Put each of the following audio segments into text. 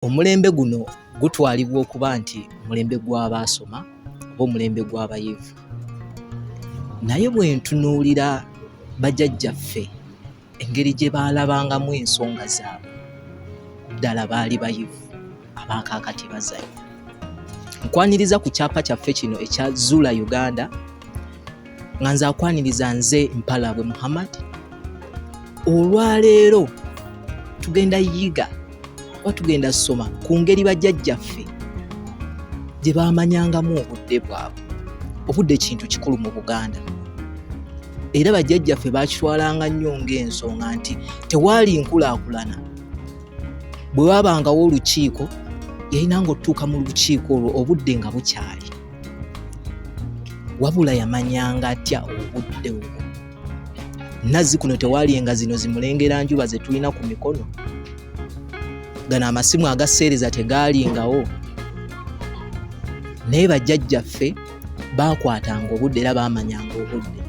Omulembe guno gutwalibwa okuba nti mulembe gw'abaasoma oba omulembe gw'abayivu. Naye bwe ntunuulira bajjajjaffe engeri gye baalabangamu ensonga zaabwe, ddala baali bayivu, abaakaakati bazannya. Nkwaniriza ku kyapa kyaffe kino ekya Zuula Uganda, nga nze akwaniriza nze Mpalabwe Muhammad. Olwaleero tugenda yiga oba tugenda soma ku ngeri bajjajjaffe gye baamanyangamu obudde bwabwe. Obudde kintu kikulu mu Buganda, era bajjajjaffe baakitwalanga nnyo ng'ensonga nti tewaali nkulaakulana. Bwe waabangawo olukiiko, yalinanga otutuuka mu lukiiko olwo obudde nga bukyali, wabula yamanyanga atya obudde obwo. Nazzi kuno tewaaliyenga zino zimulengera njuba ze tulina ku mikono, gano amasimu agaseereza tegaalingawo. Naye bajjajjaffe baakwatanga obudde era baamanyanga obudde.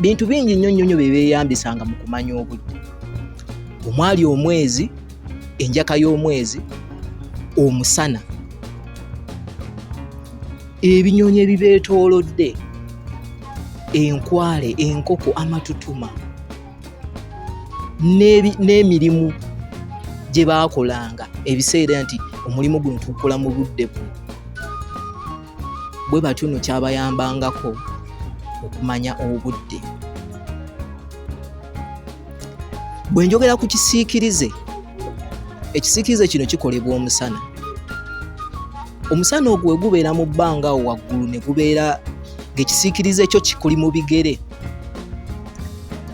Bintu bingi nnyo nnyo bye beeyambisanga mu kumanya obudde. Omwali omwezi, enjaka y'omwezi, omusana, ebinyonyi ebibeetoolodde, enkwale, enkoko, amatutuma, n'emirimu gye baakolanga ebiseera nti omulimu guno tugukola mu budde buno. Bwe batyo nno kyabayambangako okumanya obudde. Bwe njogera ku kisiikirize, ekisiikirize kino kikolebwa omusana. Omusana ogwo we gubeera mu bbanga awo waggulu ne gubeera ng'ekisiikirize kyo kikuli mu bigere.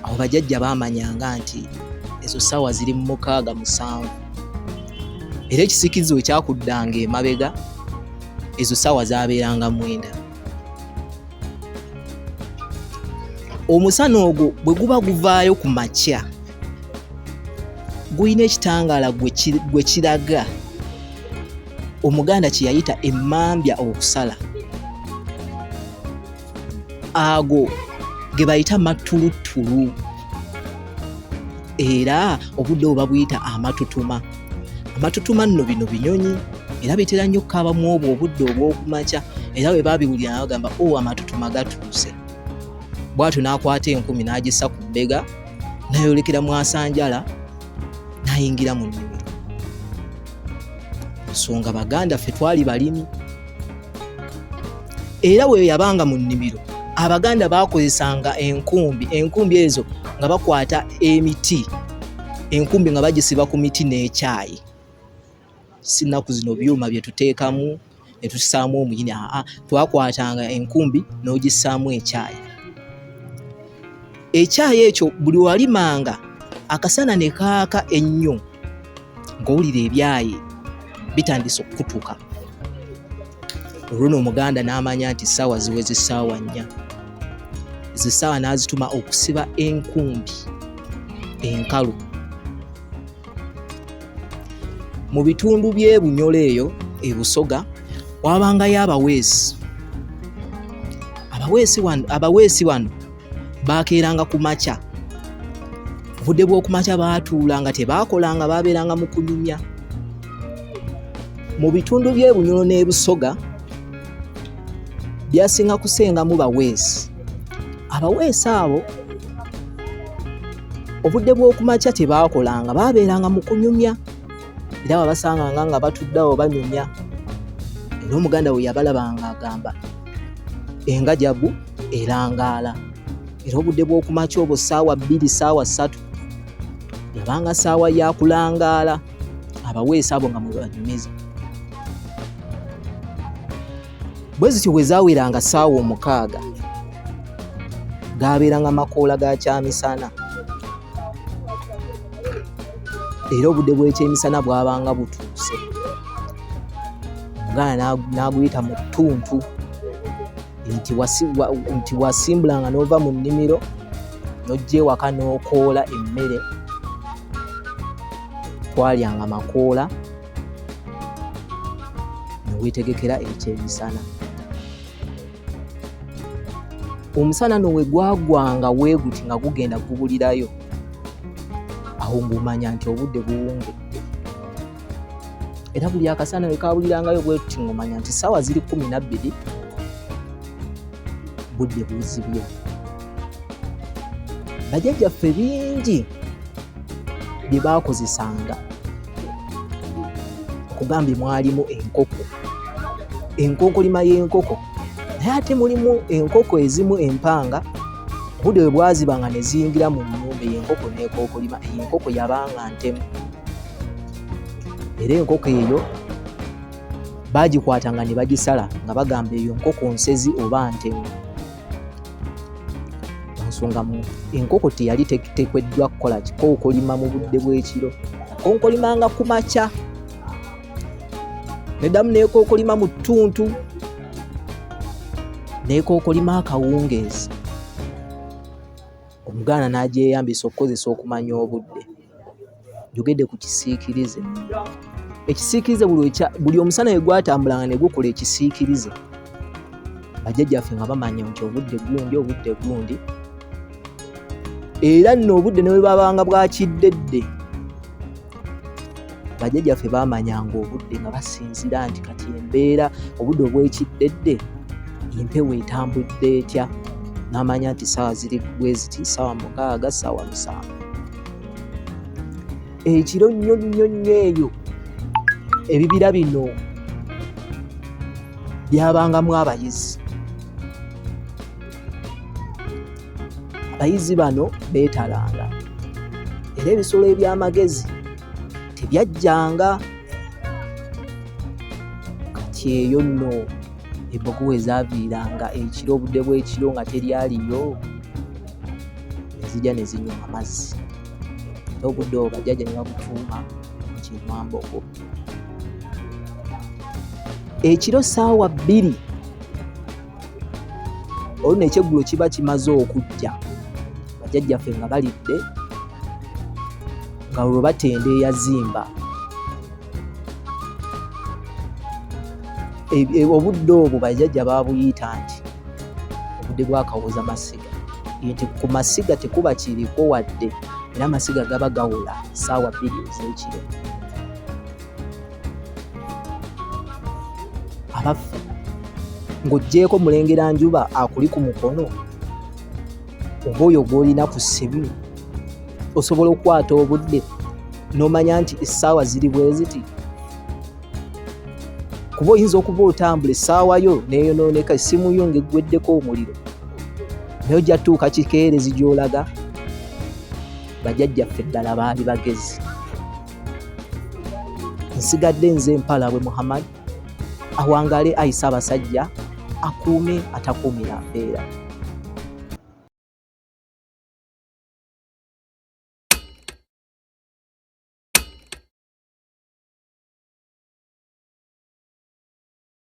Awo bajjajja baamanyanga nti ezo ssaawa ziri mu 6-7, era ekisiikirize we kyakuddanga emabega, ezo ssaawa zaabeeranga 9. Omusana ogwo bwe guba guvaayo ku makya, gulina ekitangaala gwe kiraga. Omuganda kye yayita emmambya okusala. Ago ge bayita matulutulu, era obudde obwo babuyita amatutuma. Amatutuma nno bino binyonyi, era bitera nnyo okukaabamu obwo obudde obw'okumakya, era bwe baabiwulira bagamba amatutuma gatuuse. Bw'atyo n'akwata enkumi n'agissa ku bbega, n'ayolekera mwasanjala, n'ayingira mu nnimiro. Nsonga Baganda ffe twali balimi, era bwe yabanga mu nnimiro, Abaganda baakozesanga enkumbi. Enkumbi ezo nga bakwata emiti, enkumbi nga bagisiba ku miti n'ekyayi. Si nnaku zino byuma bye tuteekamu ne tusaamu omuyini, twakwatanga enkumbi n'ogissaamu ekyayi. Ekyayi ekyo buli walimanga akasana ne kaaka ennyo, ng'owulira ebyayi bitandise okukutuka. Olwo Omuganda n'amanya nti ssaawa ziweze ssaawa 4. Ezo ssaawa n'azituma okusiba enkumbi enkalu. Mu bitundu by'e Bunyolo eyo, e Busoga, wabangayo abaweesi. Abaweesi wano baakeeranga ku makya. Obudde bw'okumakya baatuulanga, tebaakolanga, baabeeranga mu kunyumya. Mu bitundu by'e Bunyolo n'e Busoga byasinga kusengamu baweesi. Abaweesi abo obudde bw'okumakya tebaakolanga, baabeeranga mu kunyumya, era babasanganga nga batudde awo banyumya. Era Omuganda we yabalabanga agamba engajjabu erangaala. Era obudde bw'okumakya obwo ssaawa 2, ssaawa 3 yabanga ssaawa ya kulangaala, abaweesi abo nga mwe banyumiza. Bwe zityo bwe zaaweranga ssaawa 6, gaabeeranga makoola ga kyamisana. Era obudde bw'ekyemisana bwabanga butuuse, Omuganda n'aguyita mu ttuntu, nti wasimbulanga n'ova mu nnimiro n'ojja ewaka n'okoola emmere. Twalyanga makoola ne weetegekera ekyemisana. Omusana no we gwagwanga weeguti nga gugenda gubulirayo, awo ng'omanya nti obudde buwungedde. era buli akasana we kabulirangayo bwe tuti ng'omanya nti ssaawa ziri 12 budde buzibye. Bajjajjaffe bingi bye baakozesanga okugambye mwalimu enkoko, enkonkolima y'enkoko, naye ate mulimu enkoko ezimu empanga obudde bwe bwazibanga ne ziyingira mu nnyumba ey'enkoko n'ekonkolima. Enkoko yabanga ntemu era enkoko eyo baagikwatanga ne bagisala nga bagamba eyo nkoko nsezi oba ntemu. Ensonga enkoko teyali tekweddwa kukola kikokolima mu budde bw'ekiro, konkolimanga ku makya neddamu neekokolima mu ttuntu neekokolima akawungeezi. Omuganda n'agyeyambisa okukozesa okumanya obudde. Njogedde ku kisiikirize. Ekisiikirize buli omusana we gwatambulanga ne gukola ekisiikirize, bajjajjaffe nga bamanya nti obudde gundi, era nno obudde ne bwe babanga bwakiddedde, bajjajjaffe baamanyanga obudde nga basinzira nti kati embeera obudde obwekiddedde empewo etambudde etya, n'amanya nti ssaawa ziri bwe ziti, ssaawa 6, ssaawa 7. Ekiro nnyo eyo ebibira bino byabangamu abayizi. Abayizi bano beetalanga era ebisolo eby'amagezi tebyajjanga. Kati eyo nno embogo we zaaviiranga ekiro, obudde bw'ekiro nga teryaliyo, nezijja ne zinywa amazzi. Obudde obwo bajjajja ne babutuuma Kinywambogo. Ekiro ssaawa 2 olwo ekyeggulo kiba kimaze okujja, bajjajjaffe nga balidde, nga olwo batendeeya zimba. Obudde obwo bajjajja baabuyita nti obudde bwa kawoza masiga, nti ku masiga tekuba kiriko wadde, era amasiga gaba gawula ssaawa 2 ez'ekiro. Abaffe ng'oggyeko mulengera njuba akuli ku mukono, oba oyo gw'olina ku ssimu, osobola okukwata obudde n'omanya nti essaawa ziri bwe ziti. Kuba oyinza okuba otambula essaawa yo neeyonooneka, essimu yo ng'eggweddeko omuliro, naye ojja tuuka kikeerezi gy'olaga. Bajjajjaffe ddala baali bagezi. Nsigadde nze Mpalabwe Muhammad, awangale ayisa abasajja akuume atakuumira mbeera.